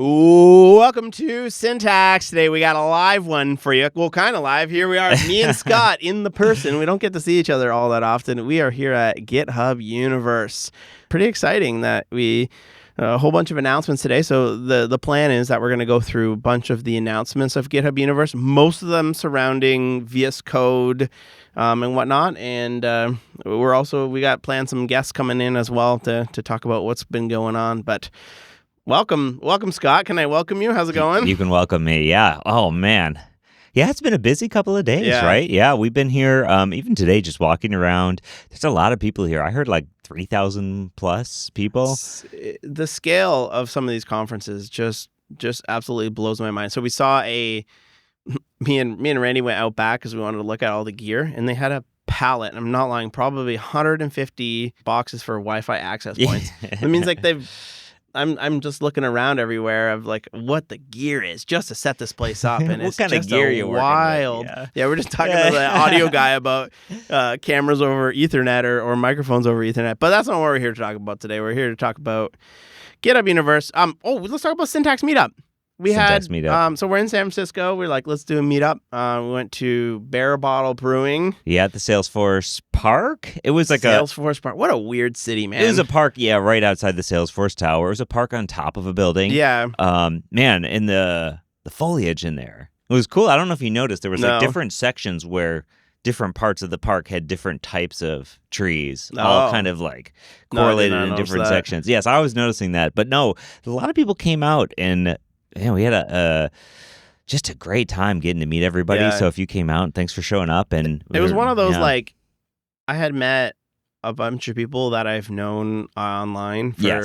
Ooh, welcome to Syntax. Today we got a live one for you. Well, kind of live. Here we are, me and Scott in the person. We don't get to see each other all that often. We are here at GitHub Universe. Pretty exciting that we a whole bunch of announcements today. So the plan is that we're going to go through a bunch of the announcements of GitHub Universe, most of them surrounding VSCode and whatnot. And we got planned some guests coming in as well to talk about what's been going on. But welcome, Scott. Can I welcome you? How's it going? You can welcome me. Yeah. Oh man. Yeah, it's been a busy couple of days, right? Yeah, we've been here even today, just walking around. There's a lot of people here. I heard like 3,000 plus people. The scale of some of these conferences just absolutely blows my mind. So we saw me and Randy went out back because we wanted to look at all the gear, and they had a pallet, and I'm not lying, probably 150 boxes for Wi-Fi access points. It means like I'm just looking around everywhere of like what the gear is just to set this place up, and it's kind of just gear you wild. With, yeah, we're just talking to the audio guy about cameras over Ethernet or microphones over Ethernet, but that's not what we're here to talk about today. We're here to talk about GitHub Universe. Let's talk about Syntax Meetup. Syntax Meetup. So we're in San Francisco. We're like, let's do a meetup. We went to Bear Bottle Brewing. Yeah, at the Salesforce Park. It was like Salesforce Park. What a weird city, man. It was a park, right outside the Salesforce Tower. It was a park on top of a building. Yeah. Man, and the foliage in there. It was cool. I don't know if you noticed. There was like different sections where different parts of the park had different types of trees, all kind of like correlated in different sections. Yes, I was noticing that. But no, a lot of people came out and we had just a great time getting to meet everybody. So if you came out, thanks for showing up. And it was one of those like I had met a bunch of people that I've known online for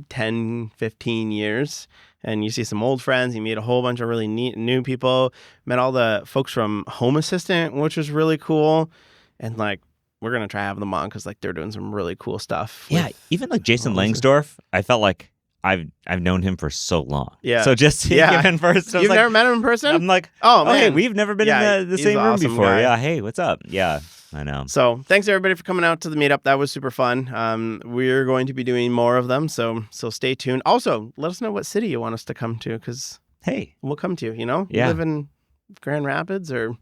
10, 15 years. And you see some old friends, you meet a whole bunch of really neat new people. Met all the folks from Home Assistant, which was really cool. And like we're gonna try having them on because like they're doing some really cool stuff. Yeah, even like Jason Langsdorff, I felt like I've known him for so long. Yeah. So just seeing him in person. You've never met him in person? I'm like, oh man, hey, we've never been in the same room before. Guy. Yeah. Hey, what's up? Yeah, I know. So thanks everybody for coming out to the meetup. That was super fun. We're going to be doing more of them. So stay tuned. Also, let us know what city you want us to come to because we'll come to you. You know, you live in Grand Rapids or.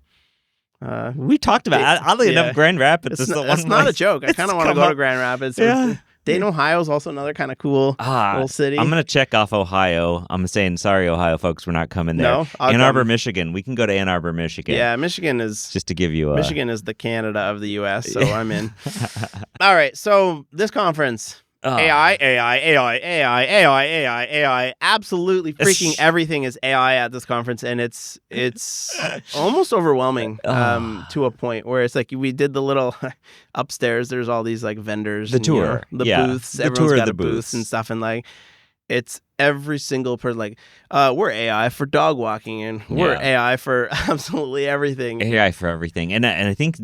We talked about oddly enough, Grand Rapids is the one. That's not a joke. I kind of want to go to Grand Rapids. Yeah. Dayton, Ohio is also another kind of cool little city. I'm going to check off Ohio. I'm saying, sorry, Ohio folks, we're not coming there. No, Ann Arbor, Michigan. We can go to Ann Arbor, Michigan. Yeah, Michigan is... Just to give you Michigan is the Canada of the U.S., so I'm in. All right, so this conference... AI. Absolutely freaking everything is AI at this conference, and it's almost overwhelming to a point where it's like we did the little upstairs. There's all these like vendors, the tour, booths. Everyone's got a booth and stuff, and like it's every single person like we're AI for dog walking, and we're AI for absolutely everything. AI for everything, and I think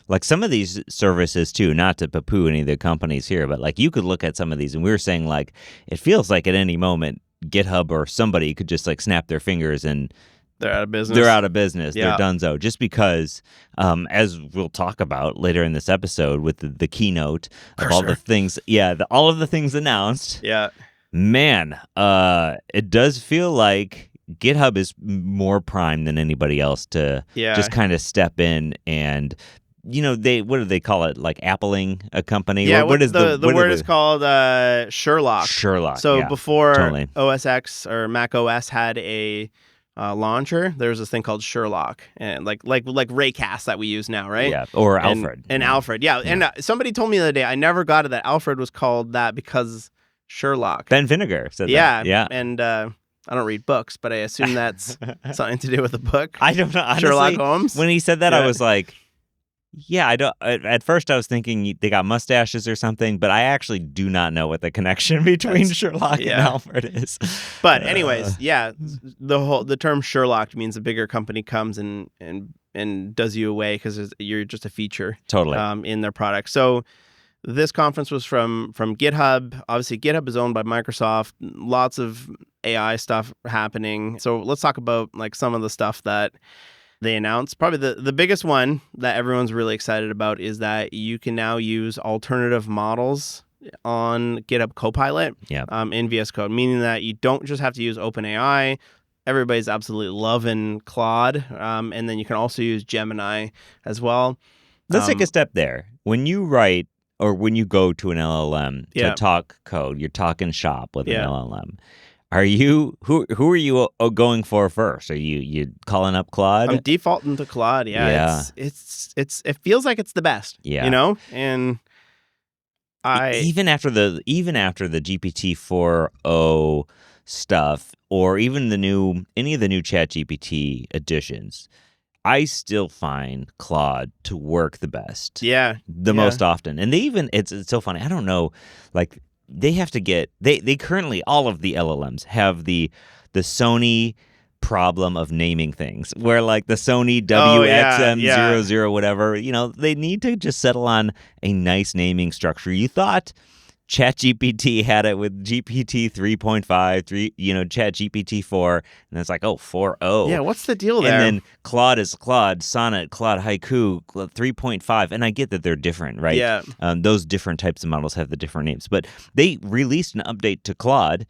like some of these services too, not to poo-poo any of the companies here, but like you could look at some of these and we were saying like, it feels like at any moment GitHub or somebody could just like snap their fingers and they're out of business. They're donezo. Just because, as we'll talk about later in this episode with the keynote of all the things, all of the things announced. Yeah. Man, it does feel like GitHub is more primed than anybody else to just kind of step in and what do they call it? Like appling a company? Yeah, what is the word is called Sherlock. Sherlock. So before OS X or Mac OS had a launcher, there was this thing called Sherlock, and like Raycast that we use now, right? Yeah, or Alfred. And Alfred, and somebody told me the other day, I never got it that Alfred was called that because Sherlock. Ben Vinegar said that. Yeah. And I don't read books, but I assume that's something to do with the book. I don't know. Honestly, Sherlock Holmes. When he said that, I was like, I don't. At first, I was thinking they got mustaches or something, but I actually do not know what the connection between Sherlock and Alfred is. But anyways, the term Sherlock means a bigger company comes and does you away because you're just a feature in their product. So this conference was from GitHub. Obviously, GitHub is owned by Microsoft. Lots of AI stuff happening. So let's talk about like some of the stuff that they announced. Probably the biggest one that everyone's really excited about is that you can now use alternative models on GitHub Copilot in VS Code, meaning that you don't just have to use OpenAI. Everybody's absolutely loving Claude, and then you can also use Gemini as well. Let's take a step there. When you write or when you go to an LLM to talk code, you're talking shop with an LLM. Are you who are you going for first? Are you calling up Claude? I'm defaulting to Claude. Yeah. It feels like it's the best. Yeah. You know, and even after the GPT 4.0 stuff, or even any of the new ChatGPT additions, I still find Claude to work the best. Yeah. Most often. And it's so funny. I don't know, like they have to get they currently, all of the LLMs have the Sony problem of naming things, where like the Sony WXM00 whatever, they need to just settle on a nice naming structure. You thought ChatGPT had it with GPT 3.5, ChatGPT 4, and it's like, 4.0. Yeah, what's the deal there? And then Claude is Claude, Sonnet, Claude Haiku, 3.5, and I get that they're different, right? Yeah. Those different types of models have the different names, but they released an update to Claude,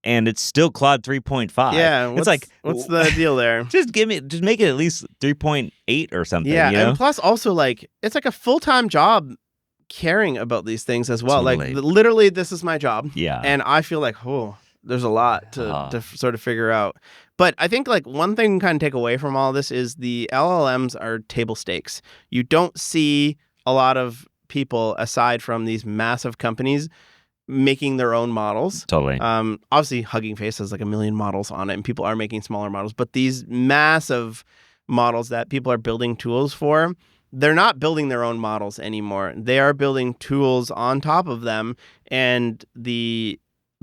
and it's still Claude 3.5. Yeah, it's like, what's the deal there? Just make it at least 3.8 or something. Yeah, and plus also like it's like a full-time job caring about these things as well. Totally. Like literally, this is my job. Yeah, and I feel like there's a lot to sort of figure out. But I think like one thing you can kind of take away from all this is the LLMs are table stakes. You don't see a lot of people aside from these massive companies making their own models. Totally. Obviously, Hugging Face has like 1 million models on it, and people are making smaller models. But these massive models that people are building tools for, they're not building their own models anymore. They are building tools on top of them, and the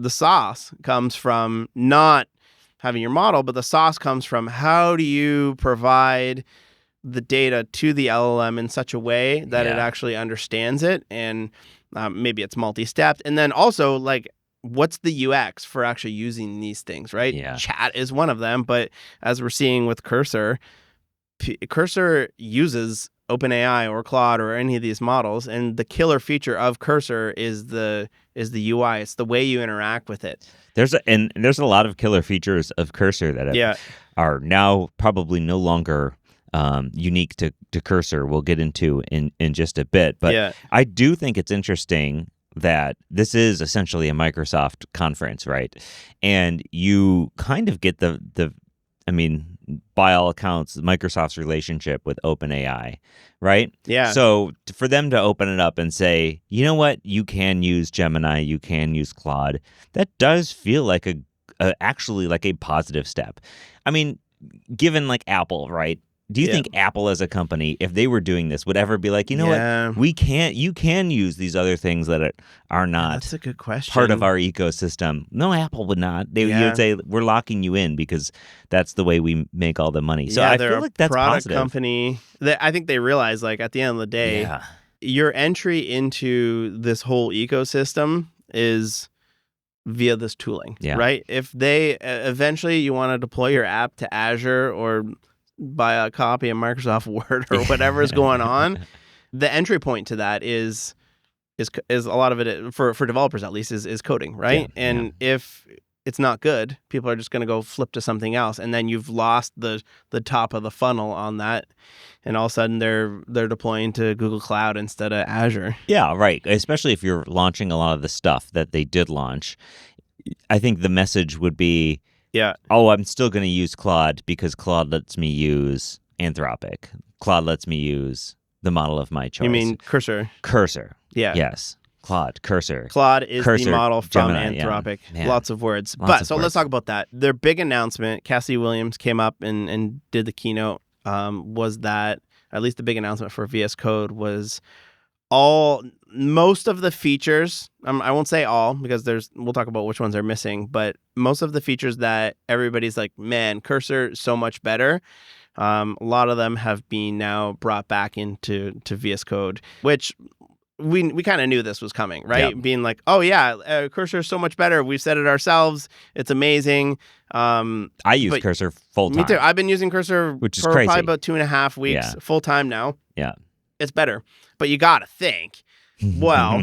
sauce comes from not having your model, but the sauce comes from how do you provide the data to the LLM in such a way that it actually understands it, and maybe it's multi-stepped, and then also like what's the UX for actually using these things, right? Yeah. Chat is one of them, but as we're seeing with Cursor, Cursor uses OpenAI or Claude or any of these models, and the killer feature of Cursor is the UI. It's the way you interact with it. There's a lot of killer features of Cursor that are now probably no longer unique to Cursor. We'll get into in just a bit, but I do think it's interesting that this is essentially a Microsoft conference, right? And you kind of get by all accounts, Microsoft's relationship with OpenAI, right? Yeah. So for them to open it up and say, you know what, you can use Gemini, you can use Claude, that does feel like actually like a positive step. I mean, given like Apple, right? Do you think Apple as a company, if they were doing this, would ever be like, you know what, you can use these other things that are not that's a good question. part of our ecosystem? No, Apple would not. They would say, we're locking you in because that's the way we make all the money. So I feel like that's product positive. Company. I think they realize, like, at the end of the day, your entry into this whole ecosystem is via this tooling, right? If they eventually you want to deploy your app to Azure or buy a copy of Microsoft Word or whatever is going on, the entry point to that is a lot of it for developers at least is coding, right? If it's not good, people are just going to go flip to something else, and then you've lost the top of the funnel on that, and all of a sudden they're deploying to Google Cloud instead of Azure. Yeah, right. Especially if you're launching a lot of the stuff that they did launch, I think the message would be, I'm still going to use Claude because Claude lets me use Anthropic. Claude lets me use the model of my choice. You mean Cursor? Cursor. Yeah. Yes. Claude. Cursor. Claude is Cursor, the model from Gemini, Anthropic. Yeah. Lots of words. Let's talk about that. Their big announcement, Cassie Williams came up and did the keynote, was that, at least the big announcement for VS Code was most of the features, I won't say all because we'll talk about which ones are missing, but most of the features that everybody's like, man, Cursor is so much better. A lot of them have been now brought back into VS Code, which we kind of knew this was coming, right? Yep. Being like, Cursor is so much better. We've said it ourselves. It's amazing. I use Cursor full time. Me too. I've been using Cursor which is for crazy. Probably about 2.5 weeks full time now. Yeah. It's better. But you got to think, well,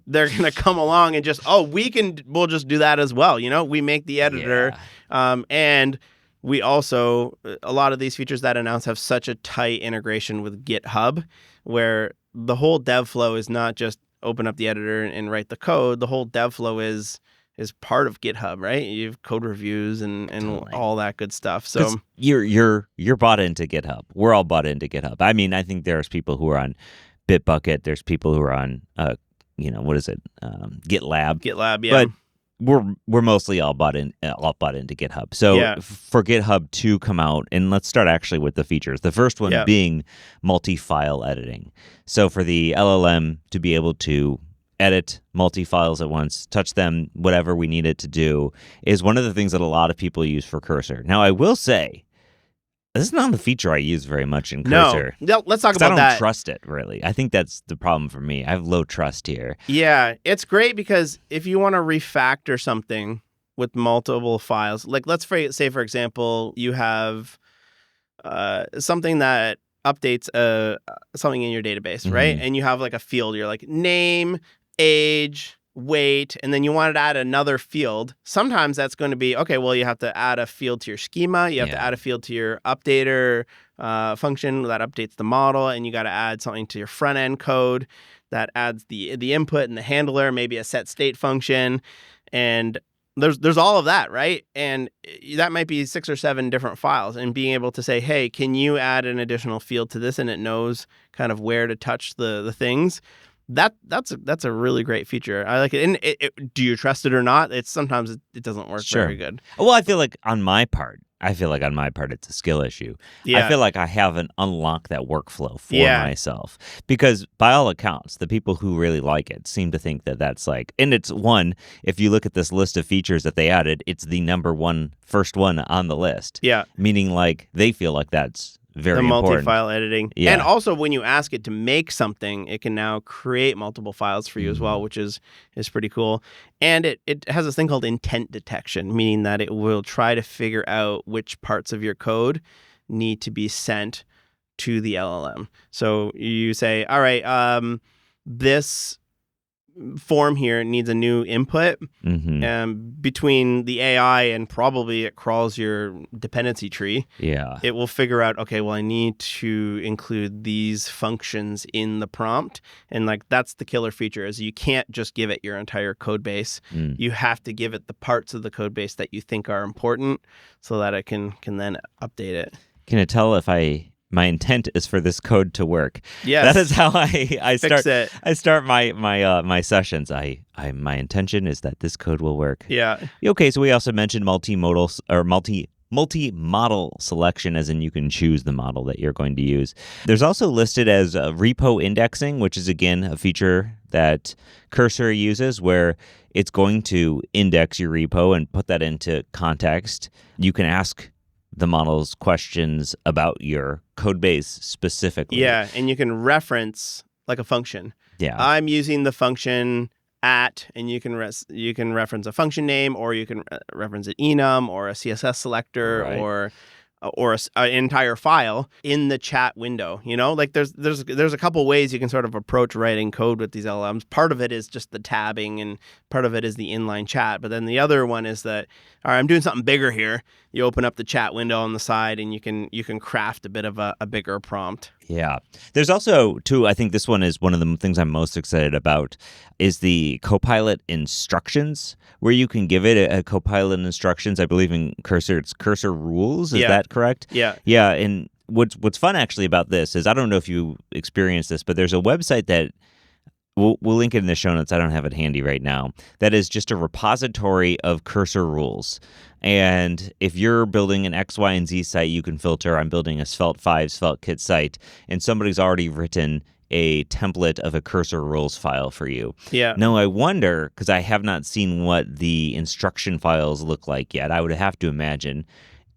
they're going to come along and just, we'll just do that as well. We make the editor. Yeah. And we also, a lot of these features that announce have such a tight integration with GitHub, where the whole dev flow is not just open up the editor and write the code. The whole dev flow is part of GitHub, right? You have code reviews and Totally. all that good stuff. So you're bought into GitHub. We're all bought into GitHub. I mean, I think there's people who are on Bitbucket. There's people who are on, what is it? GitLab. GitLab, yeah. But we're mostly all bought into GitHub. So for GitHub to come out, and let's start actually with the features. The first one being multi-file editing. So for the LLM to be able to edit multi-files at once, touch them, whatever we need it to do, is one of the things that a lot of people use for Cursor. Now, I will say, this is not a feature I use very much in Cursor. No, let's talk about that. I don't trust it, really. I think that's the problem for me. I have low trust here. Yeah, it's great because if you want to refactor something with multiple files, like let's say, for example, you have something that updates something in your database, right? And you have like a field. You're like name, age, weight, and then you wanted to add another field. Sometimes that's going to be, okay, well, you have to add a field to your schema. You have to add a field to your updater function that updates the model, and you got to add something to your front end code that adds the input and the handler, maybe a set state function. And there's all of that, right? And that might be 6 or 7 different files, and being able to say, hey, can you add an additional field to this? And it knows kind of where to touch the things. That's a really great feature. I like it. And do you trust it or not? Sometimes it doesn't work very good. Well, I feel like on my part, it's a skill issue. Yeah. I feel like I haven't unlocked that workflow for myself, because by all accounts, the people who really like it seem to think that that's like, and it's one, if you look at this list of features that they added, it's the first one on the list. Yeah. Meaning like they feel like that's very important. The multi-file editing. Yeah. And also when you ask it to make something, it can now create multiple files for you as well, which is pretty cool. And it has this thing called intent detection, meaning that it will try to figure out which parts of your code need to be sent to the LLM. So you say, all right, this form here needs a new input between the AI and probably it crawls your dependency tree. Yeah. It will figure out, okay, well, I need to include these functions in the prompt. And like that's the killer feature is you can't just give it your entire code base. You have to give it the parts of the code base that you think are important so that it can then update it. Can it tell if my intent is for this code to work? Yes. That is how I start. It. I start my sessions. My intention is that this code will work. Yeah. Okay. So we also mentioned multi-modal selection, as in you can choose the model that you're going to use. There's also listed as repo indexing, which is again a feature that Cursor uses, where it's going to index your repo and put that into context. You can ask the model's questions about your code base specifically. Yeah, and you can reference like a function. Yeah. I'm using the function at, and you can reference a function name, or you can reference an enum or a CSS selector, Right. or an entire file in the chat window. Like there's a couple ways you can sort of approach writing code with these LLMs. Part of it is just the tabbing, and part of it is the inline chat. But then the other one is that, all right, I'm doing something bigger here. You open up the chat window on the side, and you can craft a bit of a bigger prompt. Yeah. There's also, too, I think this one is one of the things I'm most excited about, is the Copilot instructions, where you can give it a Copilot instructions. I believe in Cursor, it's Cursor rules. Is that correct? Yeah. Yeah. And what's fun actually about this is, I don't know if you experienced this, but there's a website that we'll link it in the show notes. I don't have it handy right now. That is just a repository of Cursor rules. And if you're building an X, Y, and Z site, you can filter. I'm building a Svelte 5 Svelte Kit site, and somebody's already written a template of a Cursor rules file for you. Yeah. Now, I wonder, because I have not seen what the instruction files look like yet. I would have to imagine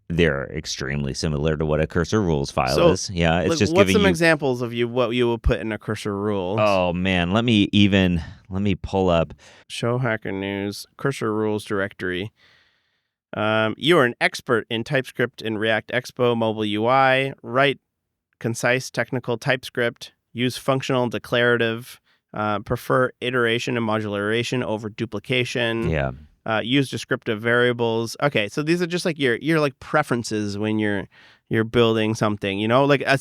they're extremely similar to what a Cursor rules file is. Yeah, it's just what's giving some you examples of what you will put in a Cursor rules? Oh man, let me pull up Show Hacker News Cursor rules directory. You are an expert in TypeScript and React Expo mobile UI. Write concise technical TypeScript. Use functional declarative prefer iteration and modularization over duplication. Yeah. Use descriptive variables. Okay, so these are just like your like preferences when you're building something. Like a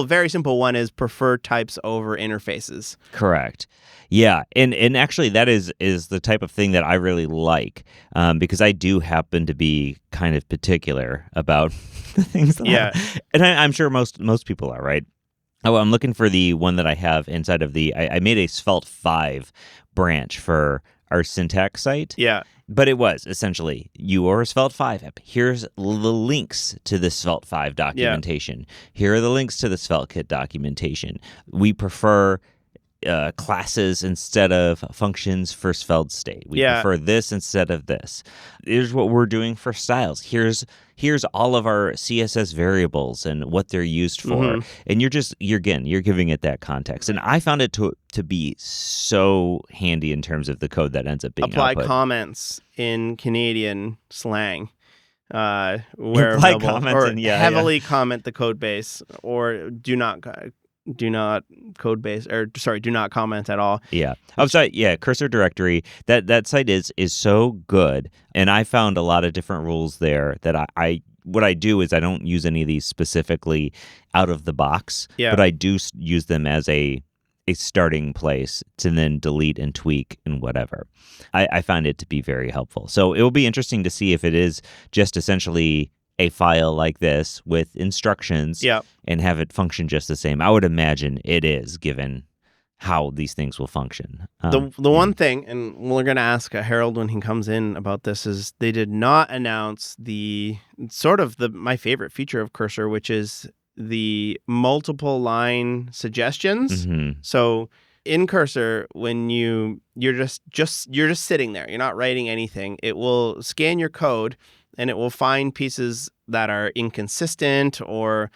very simple one is prefer types over interfaces. Correct. Yeah, and actually that is the type of thing that I really like, because I do happen to be kind of particular about the things. And I'm sure most people are, right? Oh, I'm looking for the one that I have inside of I made a Svelte 5 branch for our Syntax site. Yeah. But it was essentially, you are a Svelte 5 app. Here's the links to the Svelte 5 documentation. Yeah. Here are the links to the Svelte Kit documentation. We prefer classes instead of functions for Svelte state. We prefer this instead of this. Here's what we're doing for styles. Here's all of our CSS variables and what they're used for. Mm-hmm. And you're giving it that context. And I found it to be so handy in terms of the code that ends up being apply output. Comments in Canadian slang. Where apply comments or heavily comment the code base, or do not code base, or do not comment at all. Yeah. Oh, sorry. Yeah. Cursor directory. That site is so good, and I found a lot of different rules there that what I do is I don't use any of these specifically out of the box, but I do use them as a starting place to then delete and tweak and whatever. I find it to be very helpful. So it will be interesting to see if it is just essentially a file like this with instructions and have it function just the same. I would imagine it is, given how these things will function. The one thing, and we're going to ask Harold when he comes in about this, is they did not announce my favorite feature of Cursor, which is the multiple line suggestions. Mm-hmm. So in Cursor, when you're just sitting there, you're not writing anything, it will scan your code and it will find pieces that are inconsistent or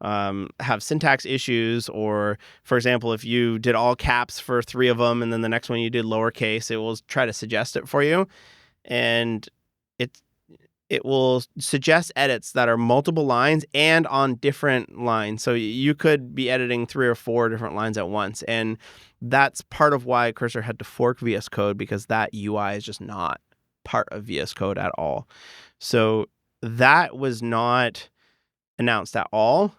have syntax issues. Or, for example, if you did all caps for 3 of them and then the next one you did lowercase, it will try to suggest it for you. And it will suggest edits that are multiple lines and on different lines. So you could be editing 3 or 4 different lines at once. And that's part of why Cursor had to fork VS Code, because that UI is just not part of VS Code at all. So that was not announced at all.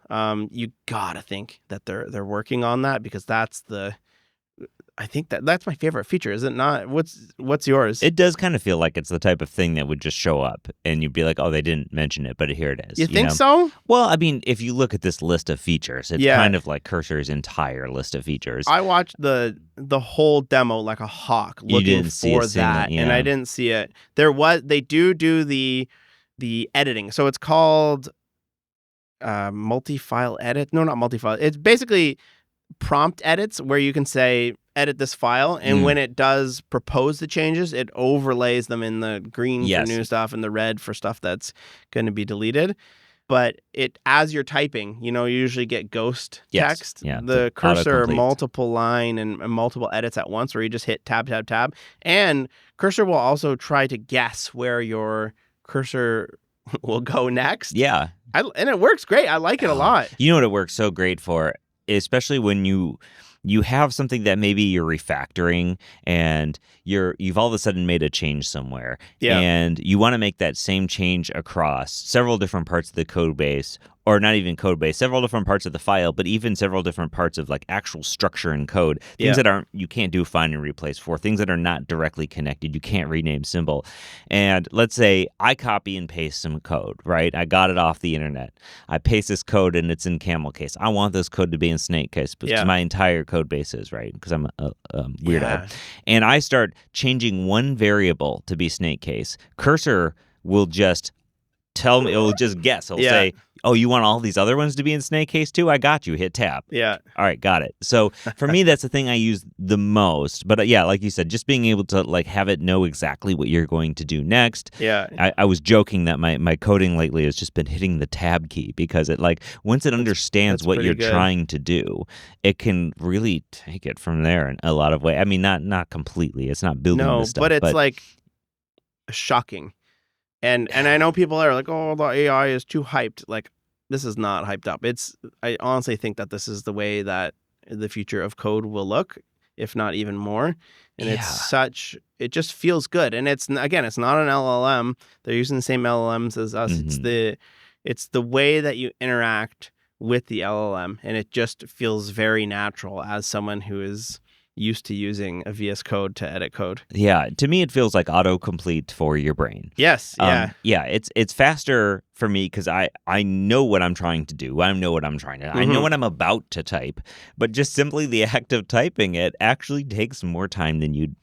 You gotta think that they're working on that, because I think that's my favorite feature. Is it not? What's yours? It does kind of feel like it's the type of thing that would just show up and you'd be like, oh, they didn't mention it, but here it is. You think so? Well, I mean, if you look at this list of features, it's kind of like Cursor's entire list of features. I watched the whole demo like a hawk looking for that, and I didn't see it. They do the editing. So it's called multi-file edit. No, not multi-file. It's basically prompt edits where you can say, edit this file, and when it does propose the changes, it overlays them in the green for new stuff and the red for stuff that's going to be deleted. But as you're typing, you usually get ghost text. Yeah, the Cursor multiple line and multiple edits at once, where you just hit tab, tab, tab. And Cursor will also try to guess where your cursor will go next. Yeah. And it works great. I like it a lot. You know what it works so great for? Especially when you have something that maybe you're refactoring and you've all of a sudden made a change somewhere, and you want to make that same change across several different parts of the code base, or not even code base, several different parts of the file, but even several different parts of like actual structure and code, things that you can't do find and replace for, things that are not directly connected, you can't rename symbol. And let's say I copy and paste some code, right? I got it off the internet. I paste this code and it's in camel case. I want this code to be in snake case, because my entire code base is, right? Because I'm a weirdo. Yeah. And I start changing one variable to be snake case. Cursor will just tell me, it will just guess. It'll say, oh, you want all these other ones to be in snake case too? I got you. Hit tab. Yeah. All right, got it. So for me, that's the thing I use the most. But like you said, just being able to like have it know exactly what you're going to do next. Yeah. I was joking that my coding lately has just been hitting the tab key, because it once it understands what you're trying to do, it can really take it from there in a lot of ways. I mean, not completely. It's not building this stuff. But it's like shocking. And I know people are like, oh, the AI is too hyped. Like, this is not hyped up. I honestly think that this is the way that the future of code will look. if not even more. And it just feels good. And it's not an LLM. They're using the same LLMs as us. It's the way that you interact with the LLM, and it just feels very natural as someone who is used to using a VS Code to edit code. Yeah, to me it feels like autocomplete for your brain. Yes, yeah. It's faster for me because I know what I'm trying to do. I know what I'm trying to I know what I'm about to type. But just simply the act of typing it actually takes more time than you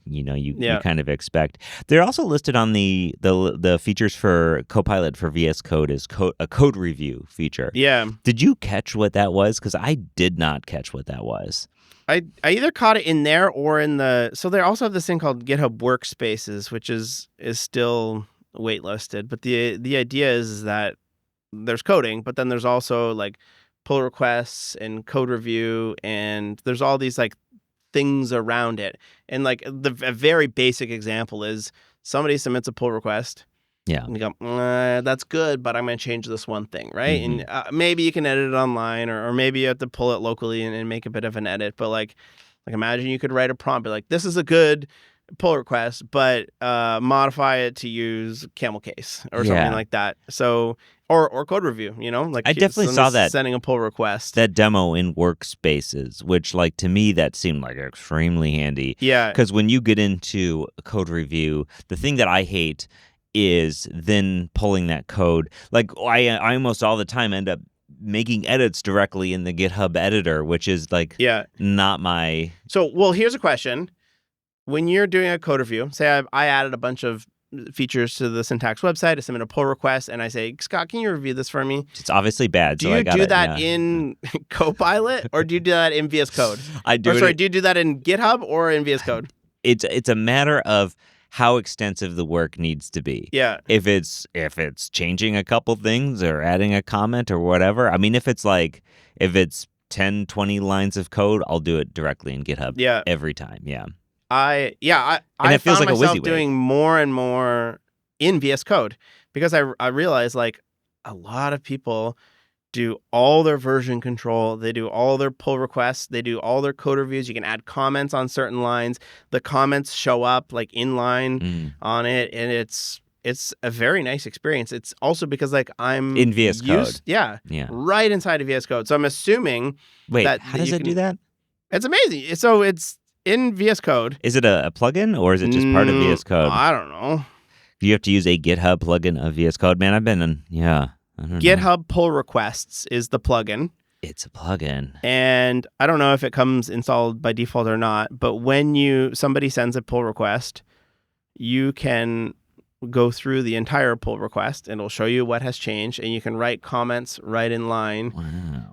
kind of expect. They're also listed on the features for Copilot for VS Code as a code review feature. Yeah. Did you catch what that was? Because I did not catch what that was. I either caught it in there or in the... So they also have this thing called GitHub Workspaces, which is still waitlisted. But the idea is that there's coding, but then there's also like pull requests and code review, and there's all these like things around it. And like a very basic example is somebody submits a pull request. Yeah. And you go, that's good, but I'm going to change this one thing, right? And maybe you can edit it online, or maybe you have to pull it locally and make a bit of an edit. But like imagine you could write a prompt, be like, this is a good pull request, but modify it to use camel case or something like that. So, or code review, like I definitely saw that sending a pull request. That demo in Workspaces, which like to me that seemed like extremely handy. Yeah. Because when you get into a code review, the thing that I hate is then pulling that code. Like I almost all the time end up making edits directly in the GitHub editor, which is like not my... So, well, here's a question. When you're doing a code review, say I added a bunch of features to the Syntax website, I submit a pull request, and I say, Scott, can you review this for me? It's obviously bad. Do you do that in Copilot, or do you do that in VS Code? Do you do that in GitHub or in VS Code? It's a matter of how extensive the work needs to be. Yeah. If it's changing a couple things or adding a comment or whatever. I mean, if it's 10, 20 lines of code, I'll do it directly in GitHub every time. Yeah. I it feels found like myself a doing more and more in VS Code because I realized like a lot of people do all their version control, they do all their pull requests, they do all their code reviews. You can add comments on certain lines. The comments show up like inline on it, and it's a very nice experience. It's also because like I'm in VS Code. Yeah. Right inside of VS Code. So I'm assuming how does it do that? It's amazing. So it's in VS Code. Is it a plugin or is it just part of VS Code? I don't know. Do you have to use a GitHub plugin of VS Code? Man, I've been in, I don't know. GitHub Pull Requests is the plugin. It's a plugin. And I don't know if it comes installed by default or not, but when somebody sends a pull request, you can go through the entire pull request and it'll show you what has changed, and you can write comments right in line.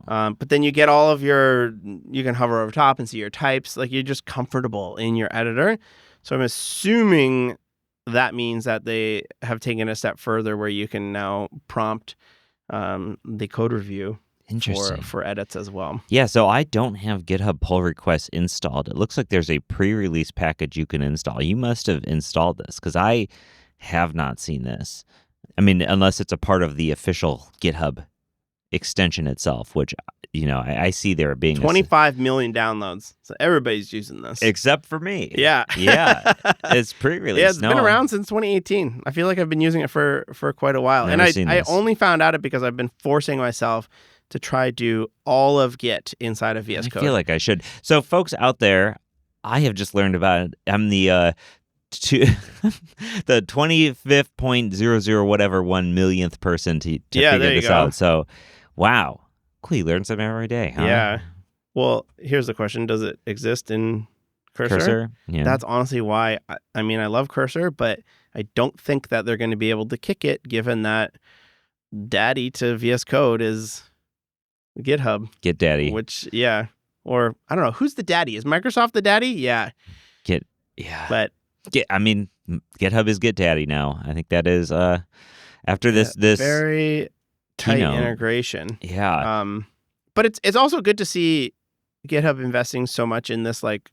Wow. But then you get you can hover over top and see your types. Like you're just comfortable in your editor. So I'm assuming that means that they have taken a step further where you can now prompt the code review for edits as well. Yeah, so I don't have GitHub Pull Requests installed. It looks like there's a pre-release package you can install. You must have installed this because I have not seen this. I mean, unless it's a part of the official GitHub extension itself, which, I see there being 25 million downloads. So everybody's using this. Except for me. Yeah. Yeah. It's pre-release. Yeah, it's been around since 2018. I feel like I've been using it for quite a while. And I only found out it because I've been forcing myself to try do all of Git inside of VS Code. I feel like I should. So folks out there, I have just learned about it. I'm the 25th.00 whatever 1 millionth person to figure this out. So, wow. Cool, you learn something every day, huh? Yeah. Well, here's the question. Does it exist in Cursor? Yeah. That's honestly why, I love Cursor, but I don't think that they're going to be able to kick it given that daddy to VS Code is GitHub. Git daddy. Which, or I don't know. Who's the daddy? Is Microsoft the daddy? Yeah. But GitHub is Git daddy now. I think that is after this very tight Keynote integration. Yeah. But it's also good to see GitHub investing so much in this like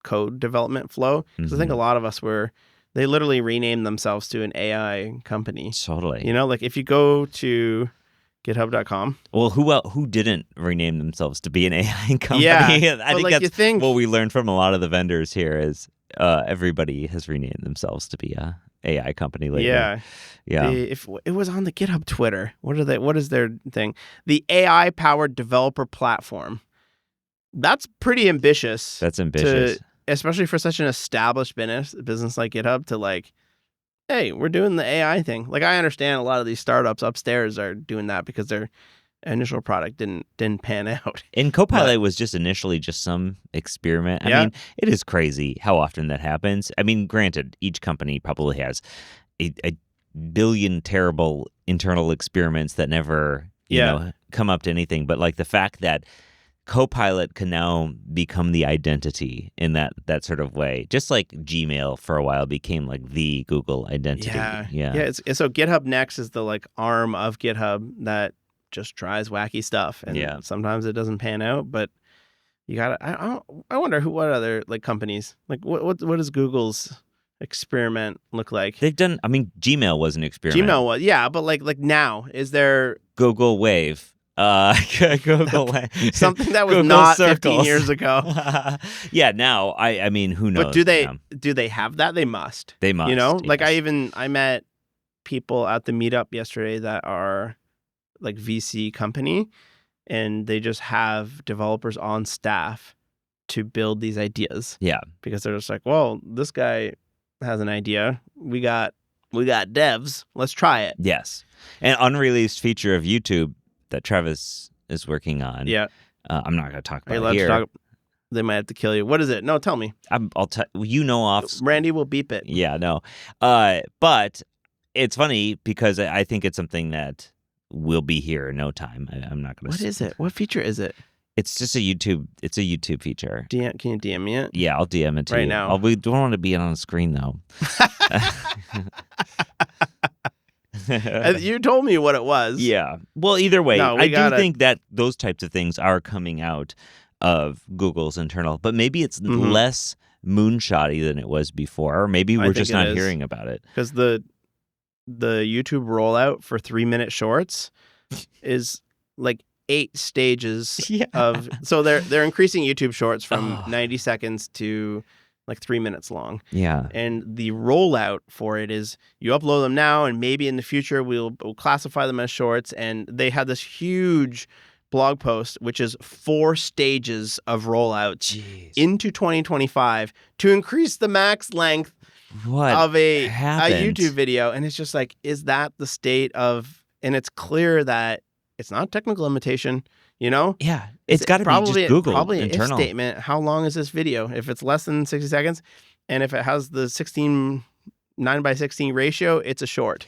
code development flow. Because I think a lot of us they literally renamed themselves to an AI company. Totally. Like if you go to GitHub.com. Well, who didn't rename themselves to be an AI company? Yeah, I think that's what we learned from a lot of the vendors here is everybody has renamed themselves to be a AI company lately. Yeah. If it was on the GitHub Twitter, what is their thing? The AI powered developer platform. That's pretty ambitious. That's ambitious. Especially for such an established business like GitHub to like, hey, we're doing the AI thing. Like, I understand a lot of these startups upstairs are doing that because their initial product didn't pan out. And Copilot was just initially just some experiment. I mean, it is crazy how often that happens. I mean, granted, each company probably has a billion terrible internal experiments that never, you know, come up to anything. But like the fact that Copilot can now become the identity in that sort of way, just like Gmail for a while became like the Google identity. Yeah. So GitHub Next is the like arm of GitHub that just tries wacky stuff, and sometimes it doesn't pan out. But you gotta. I wonder what other like companies like what does Google's experiment look like? They've done. I mean, Gmail was an experiment. Gmail was, but like now is there Google Wave? Google something that was Google not Circles. 15 years ago. Now I mean, who knows? But do they have that? They must. They must. You know, yes. like I met people at the meetup yesterday that are like VC company, and they just have developers on staff to build these ideas. Yeah, because they're just like, well, this guy has an idea. We got devs. Let's try it. Yes, an unreleased feature of YouTube that Travis is working on. Yeah. I'm not going to talk about it here. They might have to kill you. What is it? No, tell me. I'll tell you off. Randy will beep it. Yeah, no. But it's funny because I think it's something that will be here in no time. I'm not going to. What is it? What feature is it? It's just a YouTube. It's a YouTube feature. Can you DM me it? Yeah, I'll DM it to you right now. We don't want to be on the screen though. You told me what it was. Yeah. Well, either way, I do think that those types of things are coming out of Google's internal, but maybe it's less moonshotty than it was before, or maybe we're just not hearing about it. Because the YouTube rollout for 3-minute shorts is like 8 stages of. So they're increasing YouTube shorts from 90 seconds to like 3 minutes long. Yeah. And the rollout for it is you upload them now, and maybe in the future we'll classify them as shorts. And they had this huge blog post, which is 4 stages of rollout into 2025 to increase the max length of a YouTube video. And it's just like, is that the state of, and it's clear that it's not a technical limitation. You know? Yeah. It's got to be just Google probably internal. An if statement. How long is this video? If it's less than 60 seconds, and if it has the 9:16 ratio, it's a short.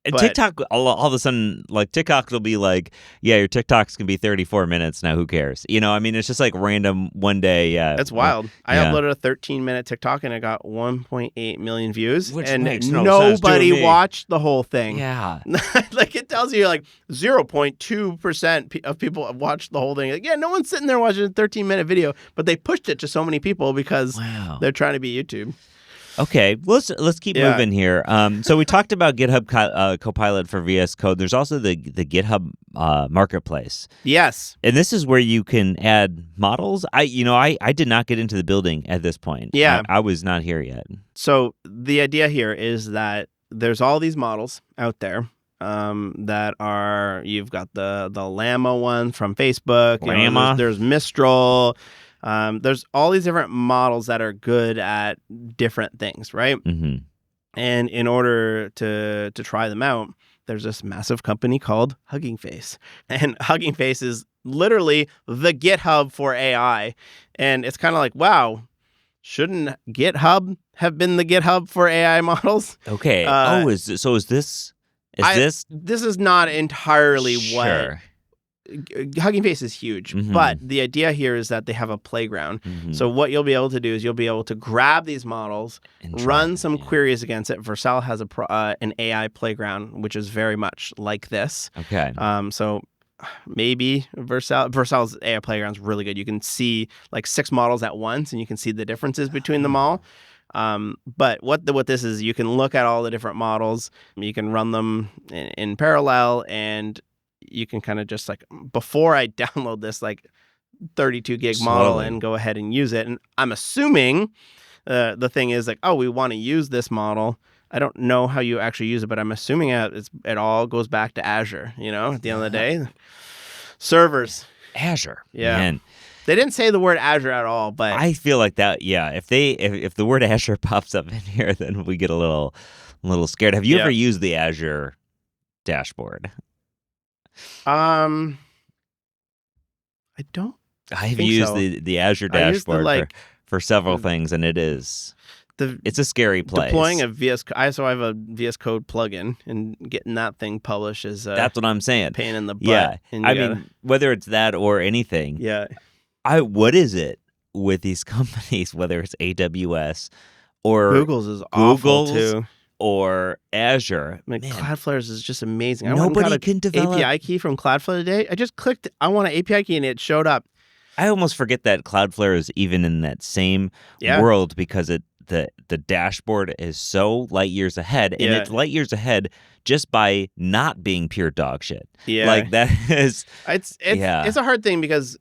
And TikTok, all of a sudden, like TikTok will be like, yeah, your TikToks can be 34 minutes now. Who cares? You know, I mean, it's just like random one day. Yeah, it's wild. I uploaded a 13-minute TikTok and it got 1.8 million views, which and makes no nobody watched the whole thing. Yeah, like it tells you like 0.2% of people have watched the whole thing. Like, yeah, no one's sitting there watching a 13-minute video, but they pushed it to so many people because they're trying to be YouTube. Okay, let's keep moving here. So we talked about GitHub Copilot for VS Code. There's also the GitHub Marketplace. Yes, and this is where you can add models. I did not get into the building at this point. Yeah, I was not here yet. So the idea here is that there's all these models out there that are. You've got the Llama one from Facebook. Llama. There's Mistral. There's all these different models that are good at different things, right? Mm-hmm. And in order to try them out, there's this massive company called Hugging Face. And Hugging Face is literally the GitHub for AI. And it's kind of like, wow, shouldn't GitHub have been the GitHub for AI models? Okay. Is this? This is not entirely what... Hugging Face is huge, but the idea here is that they have a playground. So what you'll be able to do is you'll be able to grab these models, run some queries against it. Vercel has an AI playground, which is very much like this. Okay. So maybe Vercel's AI playground is really good. You can see like 6 models at once, and you can see the differences between them all. But what this is, you can look at all the different models, you can run them in parallel, and you can kind of just like, before I download this like 32 gig model and go ahead and use it. And I'm assuming the thing is like, oh, we want to use this model. I don't know how you actually use it, but I'm assuming it all goes back to Azure, at the end of the day. Servers. Azure. Yeah. Man. They didn't say the word Azure at all, but I feel like that, yeah. If the word Azure pops up in here, then we get a little scared. Have you ever used the Azure dashboard? I don't. I've used the Azure dashboard for several things, and it's a scary place. Deploying a VS, so I have a VS Code plugin, and getting that thing published is that's what I'm saying. Pain in the butt. Yeah, I mean, whether it's that or anything. Yeah. What is it with these companies, whether it's AWS or Google's is awful too, or Azure? Like Cloudflare's is just amazing. Nobody can develop API key from Cloudflare today. I just clicked. I want an API key, and it showed up. I almost forget that Cloudflare is even in that same world because the dashboard is so light years ahead, and it's light years ahead just by not being pure dog shit. Yeah, like that is it's a hard thing because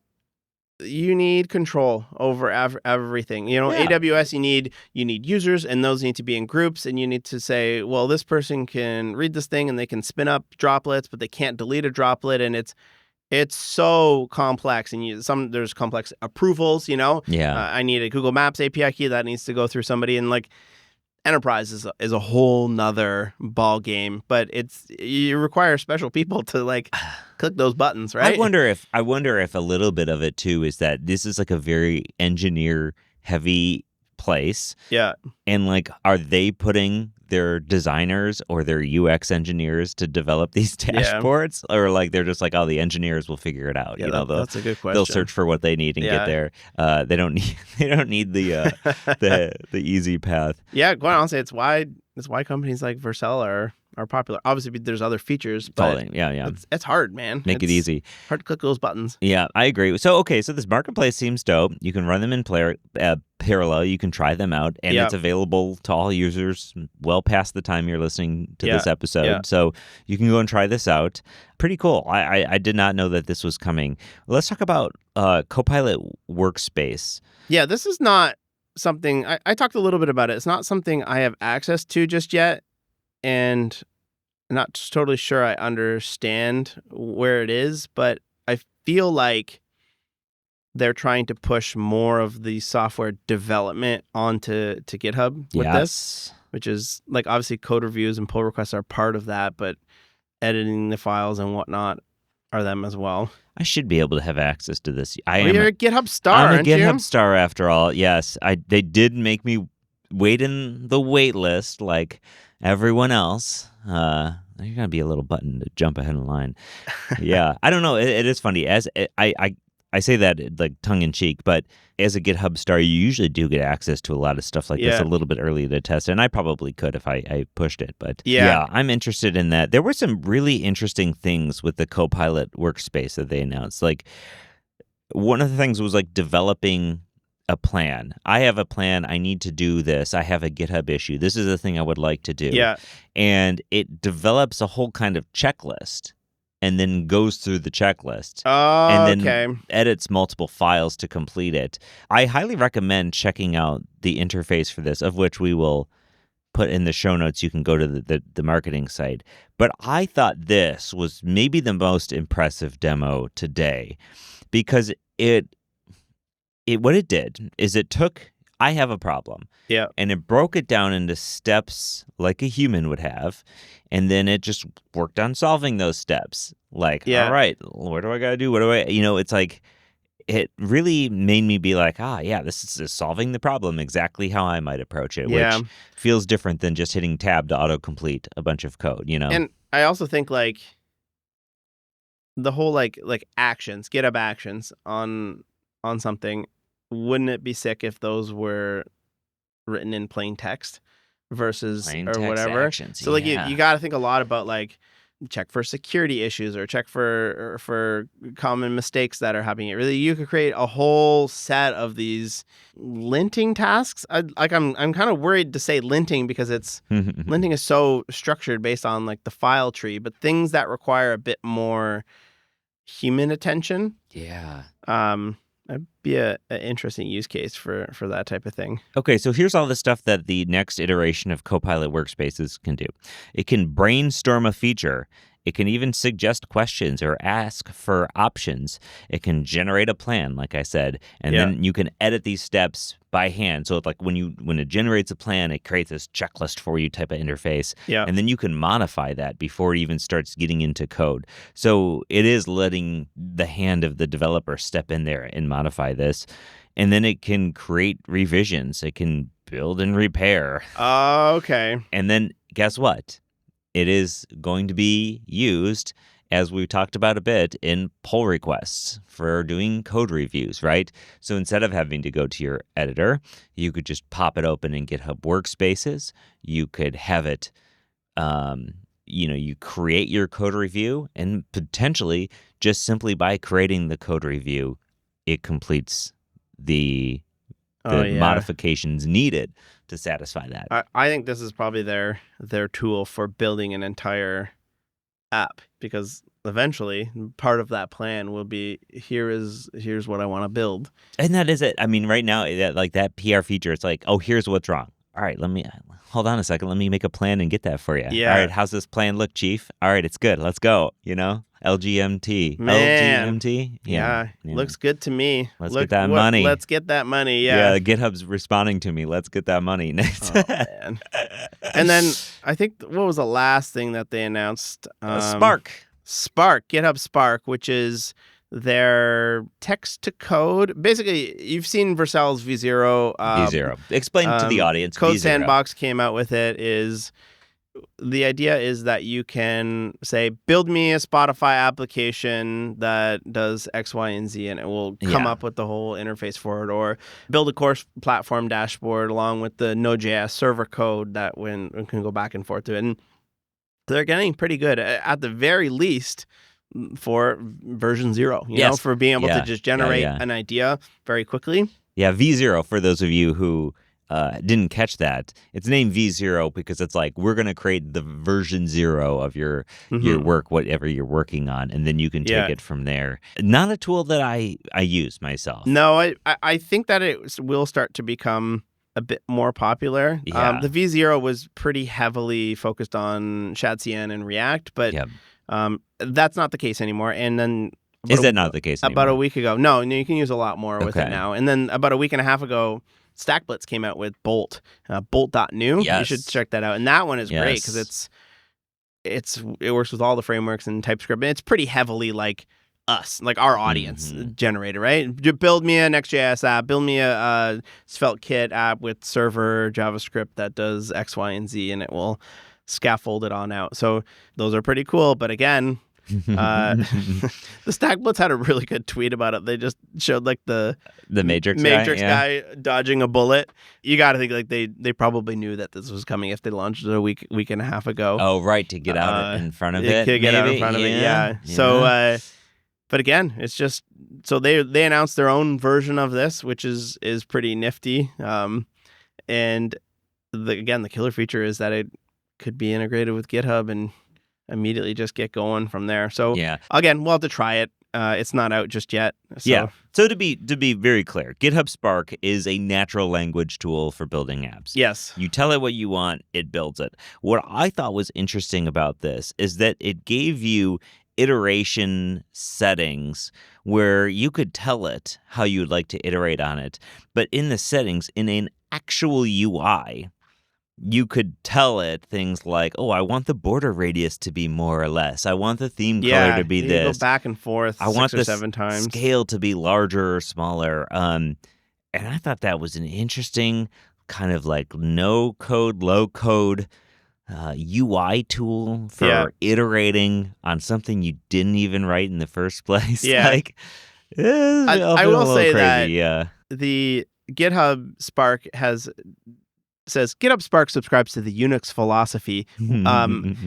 you need control over everything. AWS, you need users, and those need to be in groups, and you need to say, well, this person can read this thing and they can spin up droplets, but they can't delete a droplet, and it's so complex, and there's complex approvals. I need a Google Maps API key that needs to go through somebody, and like enterprise is a whole nother ball game, but you require special people to like click those buttons, right? I wonder if a little bit of it too is that this is like a very engineer heavy place. Yeah. And like, are they putting their designers or their UX engineers to develop these dashboards, or like they're just like, oh, the engineers will figure it out? Yeah, that's a good question. They'll search for what they need and get there. They don't need the easy path. Yeah, quite honestly, it's why companies like Vercel are popular. Obviously, there's other features, but it's hard, man. Make it easy. Hard to click those buttons. Yeah, I agree. So this marketplace seems dope. You can run them in parallel. You can try them out, and it's available to all users well past the time you're listening to this episode. Yeah. So you can go and try this out. Pretty cool. I did not know that this was coming. Let's talk about Copilot Workspace. Yeah, this is not something I talked a little bit about it. It's not something I have access to just yet, and I'm not totally sure I understand where it is, but I feel like they're trying to push more of the software development onto GitHub with this, which is like obviously code reviews and pull requests are part of that, but editing the files and whatnot are them as well. I should be able to have access to this. You're a GitHub star, I'm a aren't GitHub you? star after all. Yes, they did make me wait in the wait list like everyone else. You're gonna be a little button to jump ahead in line. Yeah, I don't know. It is funny. As I say that like tongue in cheek, but as a GitHub star, you usually do get access to a lot of stuff like this a little bit early to test, and I probably could if I pushed it. But I'm interested in that. There were some really interesting things with the Copilot Workspace that they announced. Like one of the things was like developing a plan. I have a plan. I need to do this. I have a GitHub issue. This is the thing I would like to do. Yeah. And it develops a whole kind of checklist and then goes through the checklist. Oh, and then edits multiple files to complete it. I highly recommend checking out the interface for this, of which we will put in the show notes. You can go to the marketing site. But I thought this was maybe the most impressive demo today, because what it did is it took, I have a problem. Yeah. And it broke it down into steps like a human would have. And then it just worked on solving those steps. Like, all right, what do I got to do? What do I, it's like, it really made me be like, this is solving the problem exactly how I might approach it, which feels different than just hitting tab to autocomplete a bunch of code, And I also think like the whole like actions, GitHub actions on something, wouldn't it be sick if those were written in plain text versus or whatever? Actions, so like you got to think a lot about like check for security issues or check for common mistakes that are happening. Really, you could create a whole set of these linting tasks. I'm kind of worried to say linting because linting is so structured based on like the file tree, but things that require a bit more human attention. Yeah. That'd be an interesting use case for that type of thing. Okay, so here's all the stuff that the next iteration of Copilot Workspaces can do. It can brainstorm a feature. It can even suggest questions or ask for options. It can generate a plan, like I said, and then you can edit these steps by hand. So like when it generates a plan, it creates this checklist for you type of interface. Yeah. And then you can modify that before it even starts getting into code. So it is letting the hand of the developer step in there and modify this. And then it can create revisions. It can build and repair. Okay. And then guess what? It is going to be used, as we talked about a bit, in pull requests for doing code reviews, right? So instead of having to go to your editor, you could just pop it open in GitHub Workspaces. You could have it, you create your code review, and potentially just simply by creating the code review, it completes the modifications needed to satisfy that. I think this is probably their tool for building an entire app, because eventually part of that plan will be here's what I want to build. And that is it. I mean, right now, that PR feature, it's like, oh, here's what's wrong. All right, hold on a second. Let me make a plan and get that for you. Yeah. All right, how's this plan look, Chief? All right, it's good. Let's go. LGMT. Man. LGMT? Yeah. Looks good to me. Let's get that money. Let's get that money, yeah. Yeah, GitHub's responding to me. Let's get that money. Oh, man. And then I think, what was the last thing that they announced? Spark. GitHub Spark, which is their text-to-code. Basically, you've seen Vercel's V0. V0. Explain to the audience. Code V0. Sandbox came out with it. The idea is that you can say, build me a Spotify application that does X, Y, and Z, and it will come up with the whole interface for it, or build a course platform dashboard along with the Node.js server code that can go back and forth to it. And they're getting pretty good, at the very least, for version 0, for being able to just generate an idea very quickly. Yeah, V0, for those of you who didn't catch that, it's named V0 because it's like, we're going to create the version 0 of your work, whatever you're working on, and then you can take it from there. Not a tool that I use myself. No, I think that it will start to become a bit more popular. Yeah. The V0 was pretty heavily focused on ShadCN and React, but that's not the case anymore. And then is that not the case anymore? About a week ago. No, you can use a lot more with it now. And then about a week and a half ago, StackBlitz came out with Bolt, Bolt.new. Yes. You should check that out. And that one is great because it works with all the frameworks and TypeScript. And it's pretty heavily like us, like our audience generated, right? Build me a Next.js app, build me a Svelte Kit app with server JavaScript that does X, Y, and Z, and it will scaffold it on out. So those are pretty cool. But again, the StackBlitz had a really good tweet about it. They just showed like the Matrix guy dodging a bullet. You got to think like they probably knew that this was coming if they launched it a week and a half ago. Oh, right, to get out in front of it. To get out in front of it, yeah. So, but again, it's just so they announced their own version of this, which is pretty nifty. And the killer feature is that it could be integrated with GitHub and immediately just get going from there. So again, we'll have to try it. It's not out just yet. So. Yeah. So to be very clear, GitHub Spark is a natural language tool for building apps. Yes. You tell it what you want, it builds it. What I thought was interesting about this is that it gave you iteration settings where you could tell it how you'd like to iterate on it. But in the settings, in an actual UI, you could tell it things like, oh, I want the border radius to be more or less. I want the theme color to be this. Go back and forth I want 6 or 7 times. Scale to be larger or smaller. And I thought that was an interesting kind of like no code, low code UI tool for iterating on something you didn't even write in the first place. Yeah. I will say crazy. that the GitHub Spark has says GitHub Spark subscribes to the Unix philosophy,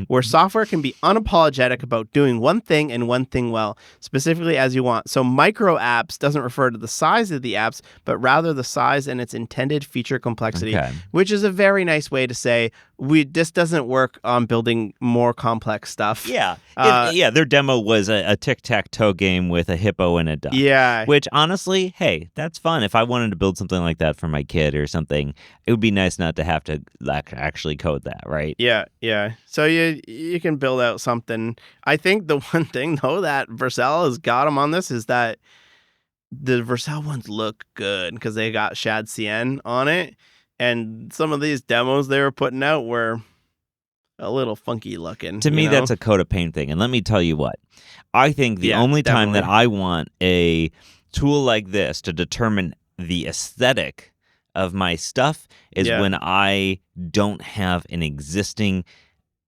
where software can be unapologetic about doing one thing and one thing well, specifically as you want. So micro apps doesn't refer to the size of the apps, but rather the size and its intended feature complexity, which is a very nice way to say this doesn't work on building more complex stuff. Yeah. Their demo was a tic-tac-toe game with a hippo and a duck. Yeah. Which, honestly, hey, that's fun. If I wanted to build something like that for my kid or something, it would be nice not to have to actually code that, right? Yeah. So you can build out something. I think the one thing, though, that Vercel has got them on this is that the Vercel ones look good because they got Shad CN on it. And some of these demos they were putting out were a little funky looking. To me, that's a coat of paint thing. And let me tell you what. I think the only time that I want a tool like this to determine the aesthetic of my stuff is when I don't have an existing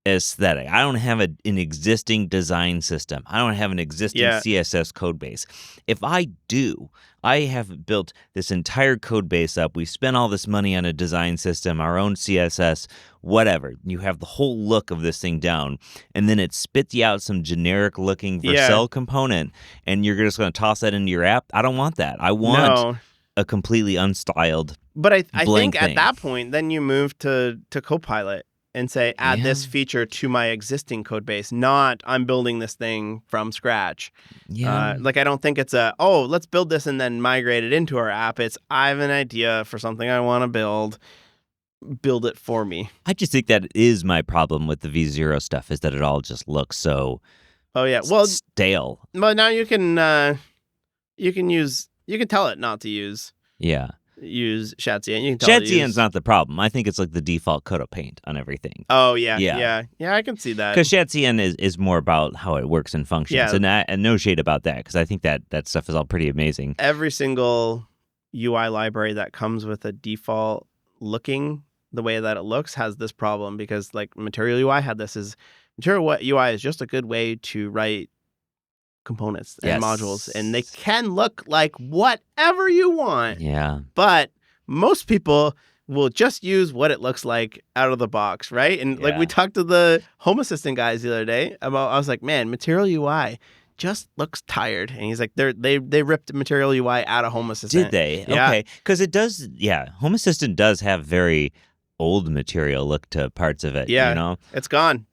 aesthetic. I don't have an existing design system. I don't have an existing CSS code base. If I do, I have built this entire code base up. We spent all this money on a design system, our own CSS, whatever. You have the whole look of this thing down, and then it spits you out some generic looking Vercel component, and you're just going to toss that into your app. I don't want that. I want a completely unstyled But I think thing. at that point, then you move to Copilot and say, add this feature to my existing code base, not I'm building this thing from scratch. I don't think it's let's build this and then migrate it into our app. It's, I have an idea for something I want to build it for me. I just think that is my problem with the V0 stuff, is that it all just looks so stale. Well, now you can tell it not to use Shadcn. You can tell Shadcn's not the problem. I think it's like the default coat of paint on everything. Oh, yeah. I can see that. Because Shadcn is more about how it works and functions. And no shade about that, because I think that stuff is all pretty amazing. Every single UI library that comes with a default looking the way that it looks has this problem, because like Material UI had this. Material UI is just a good way to write components and modules, and they can look like whatever you want. Yeah. But most people will just use what it looks like out of the box, right? And like we talked to the Home Assistant guys the other day about, I was like, man, Material UI just looks tired. And he's like, they ripped Material UI out of Home Assistant. Did they? Yeah. Okay. Because it does, Home Assistant does have very old Material look to parts of it. Yeah. You know? It's gone.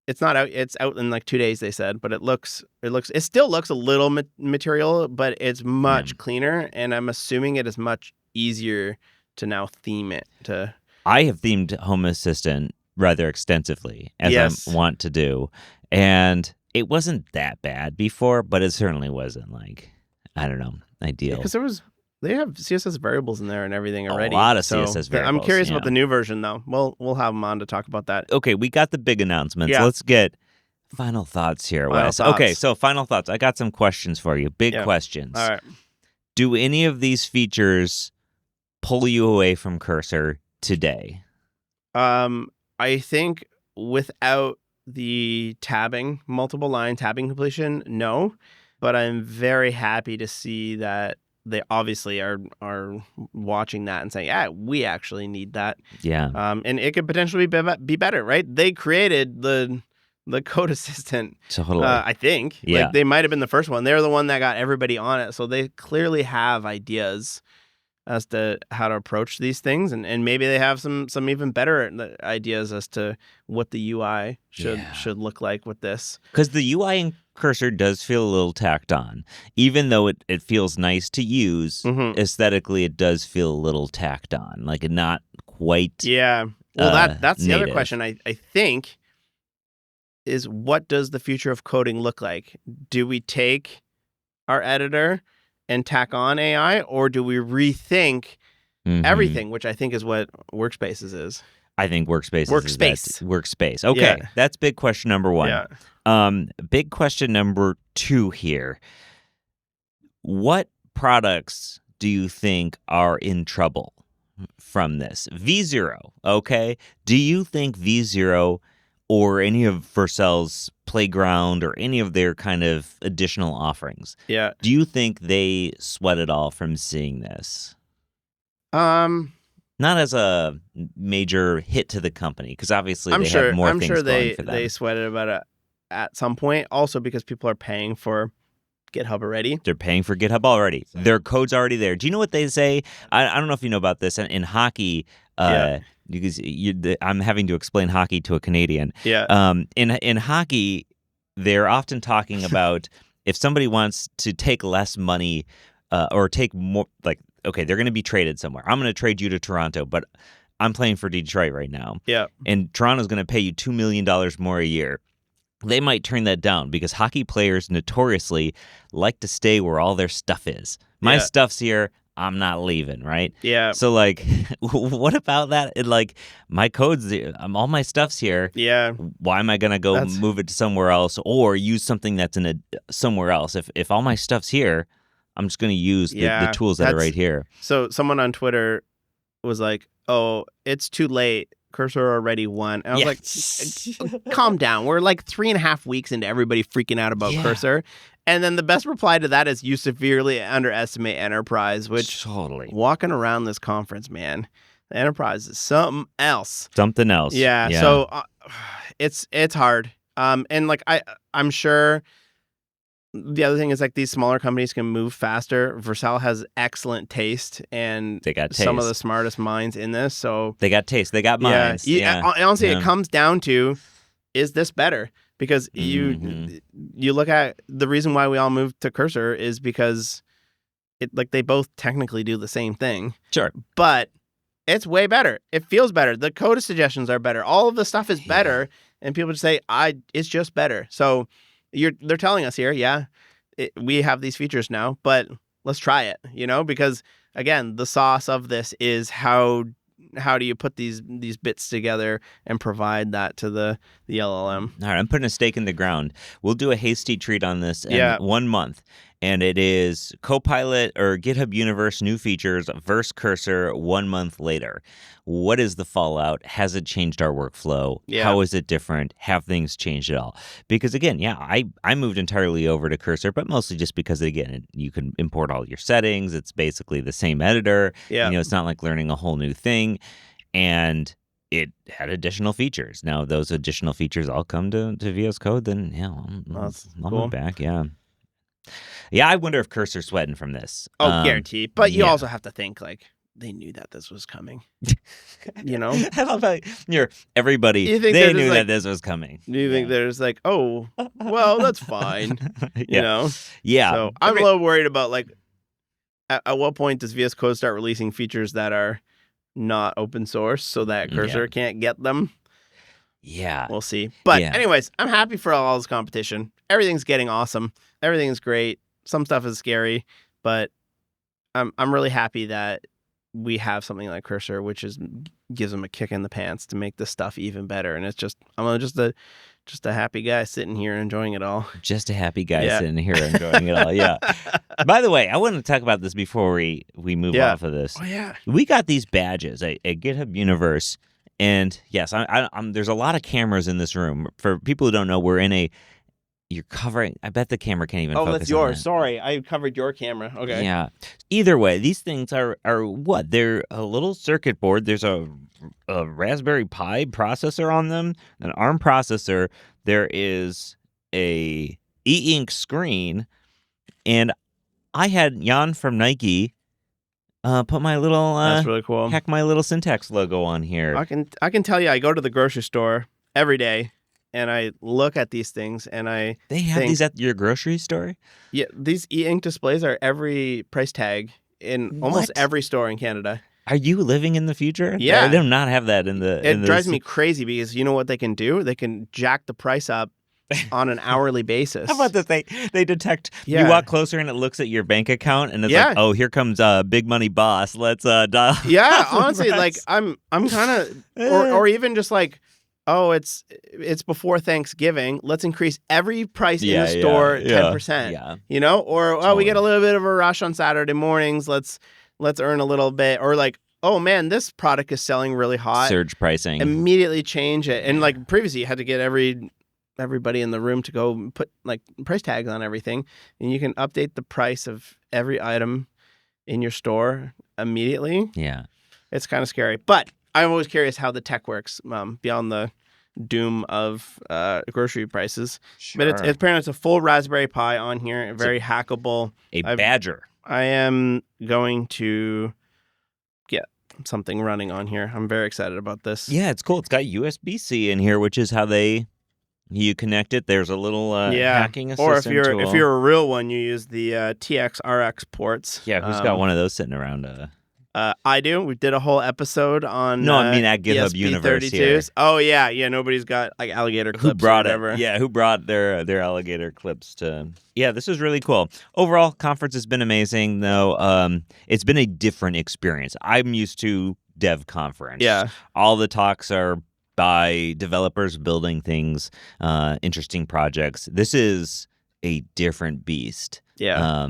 It's not out. It's out in like 2 days, they said, but it still looks a little Material, but it's much cleaner, and I'm assuming it is much easier to now theme it to. I have themed Home Assistant rather extensively, as I want to do, and it wasn't that bad before, but it certainly wasn't like, I don't know, ideal. Because they have CSS variables in there and everything already. A lot of CSS variables. I'm curious about the new version, though. We'll have them on to talk about that. Okay, we got the big announcements. Yeah. Let's get final thoughts here, Wes. Okay, so final thoughts. I got some questions for you. Big questions. All right. Do any of these features pull you away from Cursor today? I think without the tabbing, multiple line tabbing completion, no. But I'm very happy to see that they obviously are watching that and saying, we actually need that. Yeah. And it could potentially be better, right? They created the code assistant. Totally. I think. Yeah. Like, they might have been the first one. They're the one that got everybody on it. So they clearly have ideas as to how to approach these things. And maybe they have some even better ideas as to what the UI should look like with this. Because the UI in Cursor does feel a little tacked on. Even though it feels nice to use, aesthetically it does feel a little tacked on. Like not quite Yeah. Well, that's the native. other question, I think, is what does the future of coding look like? Do we take our editor and tack on AI, or do we rethink everything, which I think is what Workspaces is? I think Workspace. Workspace. Okay, Yeah. That's big question number one. Yeah. Big question number two here. What products do you think are in trouble from this? V0, okay? Do you think V0 or any of Vercel's Playground or any of their kind of additional offerings, Yeah. do you think they sweat it all from seeing this? Not as a major hit to the company, because obviously they have more things going for them. They sweated about it at some point, also because people are paying for GitHub already. They're paying for GitHub already. Their code's already there. Do you know what they say? I don't know if you know about this. In hockey, because I'm having to explain hockey to a Canadian. Yeah. In hockey, they're often talking about if somebody wants to take less money or take more, like, okay, they're going to be traded somewhere. I'm going to trade you to Toronto, but I'm playing for Detroit right now. Yeah. And Toronto's going to pay you $2 million more a year. They might turn that down because hockey players notoriously like to stay where all their stuff is. My stuff's here. I'm not leaving, right? Yeah. So, like, what about that? Like, my code's, all my stuff's here. Yeah. Why am I going to go move it to somewhere else or use something that's somewhere else? If all my stuff's here, I'm just going to use the tools that are right here. So someone on Twitter was like, oh, it's too late. Cursor already won. And I was like, calm down. We're like 3.5 weeks into everybody freaking out about Cursor. And then the best reply to that is you severely underestimate enterprise, which walking around this conference, man, the enterprise is something else. Something else. Yeah. So it's hard. And like I'm sure the other thing is like these smaller companies can move faster. Vercel has excellent taste, and they got some of the smartest minds in this. So they got taste. They got minds. Honestly, it comes down to, is this better? Because you look at the reason why we all moved to Cursor is because they both technically do the same thing. Sure. But it's way better. It feels better. The code suggestions are better. All of the stuff is better, and people just say, it's just better. So they're telling us here, we have these features now, but let's try it, because again, the sauce of this is how do you put these bits together and provide that to the LLM? All right, I'm putting a stake in the ground. We'll do a hasty treat on this in 1 month. And it is Copilot or GitHub Universe new features versus Cursor 1 month later. What is the fallout? Has it changed our workflow? Yeah. How is it different? Have things changed at all? Because again, I moved entirely over to Cursor, but mostly just because, again, you can import all your settings. It's basically the same editor. Yeah. It's not like learning a whole new thing. And it had additional features. Now, those additional features all come to VSCode, then I'll move back. Yeah, I wonder if Cursor's sweating from this. Oh, guarantee. But you also have to think, like, they knew that this was coming. I love how everybody, they knew that this was coming. Do you think there's like, oh, well, that's fine. Yeah. So I'm a little worried about, like, at what point does VS Code start releasing features that are not open source so that Cursor can't get them? Yeah. We'll see. But anyways, I'm happy for all this competition. Everything's getting awesome. Everything's great. Some stuff is scary, but I'm really happy that we have something like Cursor, which gives them a kick in the pants to make this stuff even better. And I'm just a happy guy sitting here enjoying it all. Just a happy guy sitting here enjoying it all. Yeah. By the way, I want to talk about this before we move off of this. Oh yeah. We got these badges at GitHub Universe. And yes, there's a lot of cameras in this room. For people who don't know, you're covering. I bet the camera can't even focus on that. Oh, that's yours. Sorry, I covered your camera. Okay. Yeah. Either way, these things are what? They're a little circuit board. There's a Raspberry Pi processor on them, an ARM processor. There is a e-ink screen, and I had Jan from Nike put my little that's really cool. Heck, my little Syntax logo on here. I can tell you, I go to the grocery store every day. And I look at these things, and they have these at your grocery store? Yeah, these e-ink displays are every price tag in almost every store in Canada. Are you living in the future? Yeah. They do not have that in the... It drives me crazy because you know what they can do? They can jack the price up on an hourly basis. How about this? They detect... You walk closer, and it looks at your bank account, and it's like, oh, here comes Big Money Boss. Let's dial... Yeah, honestly, like, I'm kind of... Or even just like... Oh, it's before Thanksgiving. Let's increase every price in the store 10%. Yeah. Or we get a little bit of a rush on Saturday mornings. Let's earn a little bit. Or like, oh man, this product is selling really hot. Surge pricing. Immediately change it. And like previously, you had to get everybody in the room to go put like price tags on everything, and you can update the price of every item in your store immediately. Yeah. It's kind of scary. But I'm always curious how the tech works beyond the doom of grocery prices. Sure. But apparently it's a full Raspberry Pi on here, very hackable. A Badger. I am going to get something running on here. I'm very excited about this. Yeah, it's cool. It's got USB-C in here, which is how you connect it. There's a little hacking assistant or tool. if you're a real one, you use the TX-RX ports. Yeah, who's got one of those sitting around? I do. We did a whole episode on. No, I mean at GitHub Universe here. Oh yeah. Nobody's got like alligator clips. Who brought or whatever. it? Yeah, who brought their alligator clips to? Yeah, this is really cool. Overall, conference has been amazing. Though, it's been a different experience. I'm used to Dev Conference. Yeah, all the talks are by developers building things, interesting projects. This is a different beast. Yeah.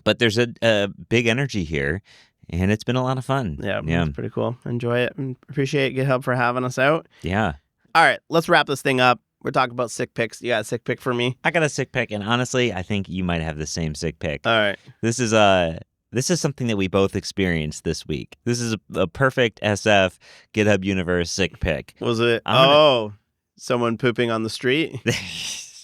But there's a big energy here. And it's been a lot of fun. Yeah, it's pretty cool. Enjoy it. And appreciate GitHub for having us out. Yeah. All right, let's wrap this thing up. We're talking about sick picks. You got a sick pick for me? I got a sick pick, and honestly, I think you might have the same sick pick. All right. This is something that we both experienced this week. This is a perfect SF GitHub Universe sick pick. Was it? Someone pooping on the street?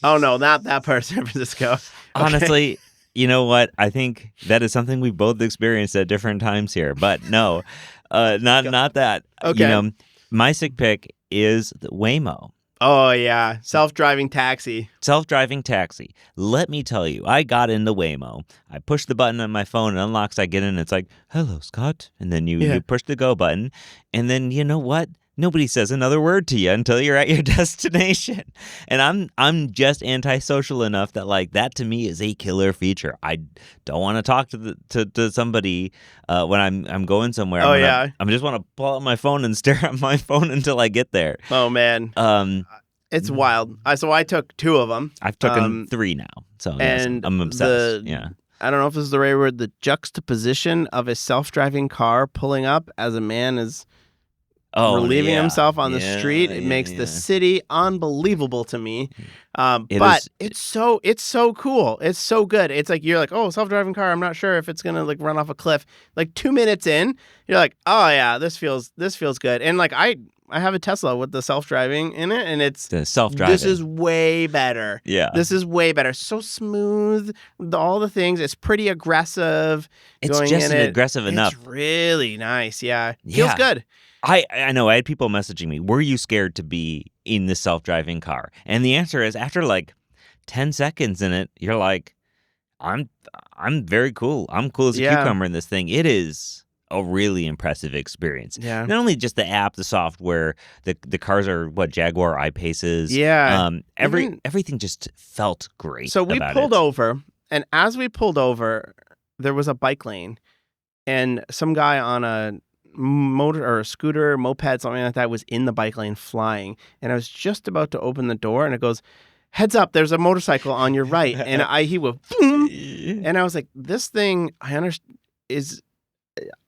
Oh, no, not that part of San Francisco. Okay. Honestly, you know what? I think that is something we both experienced at different times here. But no, not that. Okay. My sick pick is the Waymo. Oh, yeah. Self-driving taxi. Self-driving taxi. Let me tell you, I got into Waymo. I push the button on my phone, it unlocks, I get in, it's like, hello, Scott. And then you push the go button. And then, you know what? Nobody says another word to you until you're at your destination. And I'm just antisocial enough that like that to me is a killer feature. I don't want to talk to somebody when I'm going somewhere. I just want to pull out my phone and stare at my phone until I get there. Oh man. It's wild. So I took 2 of them. I've taken 3 now. So and I'm obsessed. I don't know if this is the right word. The juxtaposition of a self-driving car pulling up as a man is relieving himself on the street. It makes the city unbelievable to me. It's so cool. It's so good. It's like you're like, oh, self-driving car. I'm not sure if it's gonna like run off a cliff. Like 2 minutes in, you're like, oh yeah, this feels good. And like I have a Tesla with the self-driving in it, and it's the self-driving. This is way better. Yeah, this is way better. So smooth. All the things. It's pretty aggressive. It's just aggressive enough. It's really nice. Yeah, feels good. I know I had people messaging me, were you scared to be in the self-driving car? And the answer is after like 10 seconds in it, you're like, I'm very cool. I'm cool as a cucumber in this thing. It is a really impressive experience. Yeah. Not only just the app, the software, the cars are Jaguar I-Paces. Yeah. Everything just felt great. So we pulled over, and as we pulled over, there was a bike lane, and some guy on a motor or a scooter, moped, something like that was in the bike lane flying, and I was just about to open the door, and it goes, heads up, there's a motorcycle on your right, and he went boom, and I was like, this thing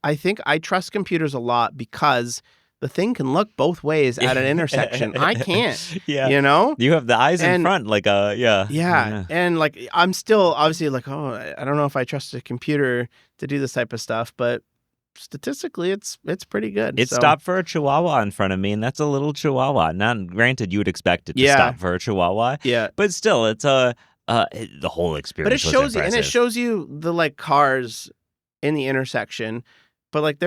I think I trust computers a lot because the thing can look both ways at an intersection. I can't. Yeah. You know? You have the eyes in front, like Yeah. And like I'm still obviously like, oh, I don't know if I trust a computer to do this type of stuff, but statistically it's pretty good. It stopped for a chihuahua in front of me, and that's a little chihuahua. Now, granted, you would expect it to stop for a chihuahua. Yeah. But still, it's the whole experience. But it shows you, and it shows you the like cars in the intersection. But like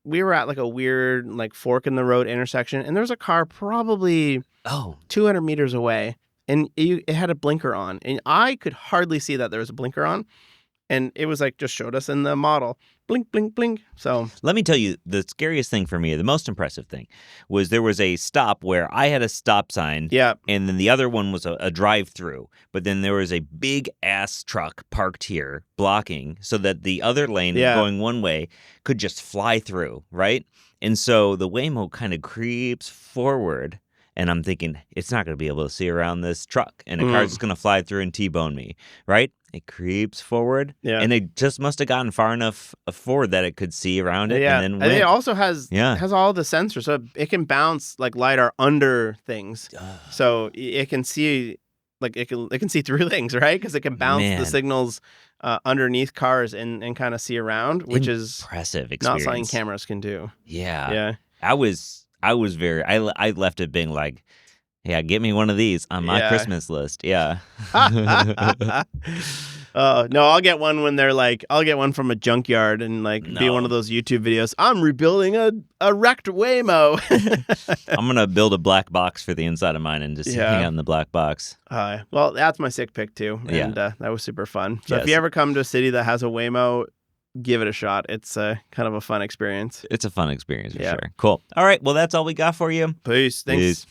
we were at like a weird like fork in the road intersection, and there was a car probably 200 meters away, and it had a blinker on, and I could hardly see that there was a blinker on, and it was like just showed us in the model, blink, blink, blink. So let me tell you, the scariest thing for me, the most impressive thing, was there was a stop where I had a stop sign, and then the other one was a drive-through, but then there was a big ass truck parked here blocking so that the other lane going one way could just fly through, right? And so the Waymo kind of creeps forward, and I'm thinking it's not going to be able to see around this truck, and the car's just going to fly through and T-bone me, right? It creeps forward, and it just must have gotten far enough forward that it could see around it. Yeah, and then it also has all the sensors, so it can bounce like LiDAR under things, so it can see like it can see through things, right? Because it can bounce the signals underneath cars and kind of see around, which is impressive experience. Not something cameras can do. Yeah. I left it being like, yeah, get me one of these on my Christmas list. Yeah. No, I'll get one when they're like, I'll get one from a junkyard and be one of those YouTube videos. I'm rebuilding a wrecked Waymo. I'm going to build a black box for the inside of mine and just hang out in the black box. Well, that's my sick pick too. And that was super fun. So yes. if you ever come to a city that has a Waymo, give it a shot. It's kind of a fun experience. It's a fun experience for sure. Cool. All right. Well, that's all we got for you. Peace. Thanks. Peace.